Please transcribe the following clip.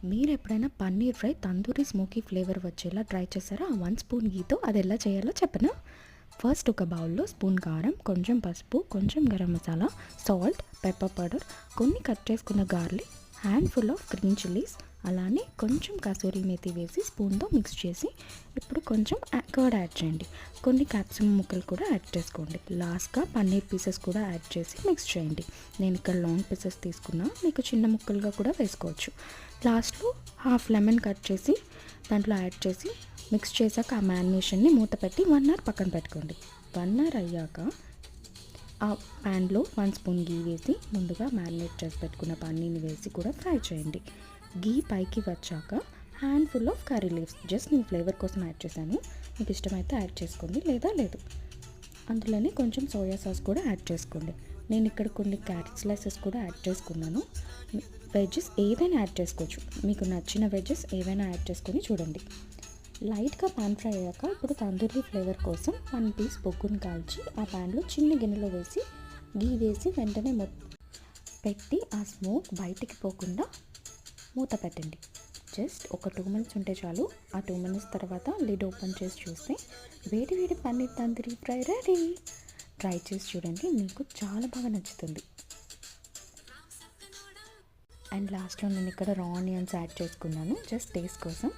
మీరు ఎప్పుడైనా paneer fry tandoori smoky flavour వచ్చేలా ట్రై చేశారా? 1 స్పూన్ గీతో అది ఎలా చేయాలో చెప్పనా? ఫస్ట్ ఒక బౌల్లో స్పూన్ కారం, కొంచెం పసుపు, కొంచెం garam masala, salt, pepper powder, కొన్ని కట్ చేసుకున్న garlic, handful of green chillies, అలానే కొంచెం కసూరి మేతి వేసి స్పూన్తో మిక్స్ చేసి ఇప్పుడు కొంచెం కర్డ్ యాడ్ చేయండి. కొన్ని క్యాప్సికమ్ ముక్కలు కూడా యాడ్ చేసుకోండి. లాస్ట్గా పన్నీర్ పీసెస్ కూడా యాడ్ చేసి మిక్స్ చేయండి. నేను ఇక్కడ లాంగ్ పీసెస్ తీసుకున్నా, మీకు చిన్న ముక్కలుగా కూడా వేసుకోవచ్చు. లాస్ట్లో హాఫ్ లెమన్ కట్ చేసి దాంట్లో యాడ్ చేసి మిక్స్ చేశాక ఆ మ్యారినేషన్ని మూత పెట్టి 1 అవర్ పక్కన పెట్టుకోండి. 1 అవర్ అయ్యాక ఆ ప్యాన్లో 1 స్పూన్ గీ వేసి ముందుగా మ్యారినేట్ చేసి పెట్టుకున్న పన్నీర్ని వేసి కూడా ఫ్రై చేయండి. గీ పైకి వచ్చాక handful of curry leaves just నేను ఫ్లేవర్ కోసం యాడ్ చేశాను. మీకు ఇష్టమైతే యాడ్ చేసుకోండి, లేదా లేదు. అందులోనే కొంచెం సోయా సాస్ కూడా యాడ్ చేసుకోండి. నేను ఇక్కడ కొన్ని క్యారెట్ స్లైసెస్ కూడా యాడ్ చేసుకున్నాను. వెజ్జెస్ ఏదైనా యాడ్ చేసుకోవచ్చు, మీకు నచ్చిన వెజ్జెస్ ఏవైనా యాడ్ చేసుకొని చూడండి. లైట్గా పాన్ ఫ్రై అయ్యాక ఇప్పుడు తందూరి ఫ్లేవర్ కోసం 1 పీస్ బొగ్గును కాల్చి ఆ ప్యాన్లో చిన్న గిన్నెలో వేసి గీ వేసి వెంటనే పెట్టి ఆ స్మోక్ బయటికి పోకుండా మూత పెట్టండి. జస్ట్ ఒక 2 మినిట్స్ ఉంటే చాలు. ఆ 2 మినిట్స్ తర్వాత లిడ్ ఓపెన్ చేసి చూస్తే వేడి వేడి paneer tandoori fry ready. Try చేసి చూడండి, మీకు చాలా బాగా నచ్చుతుంది. అండ్ లాస్ట్లో నేను ఇక్కడ రా ఆనియన్స్ యాడ్ చేసుకున్నాను జస్ట్ టేస్ట్ కోసం.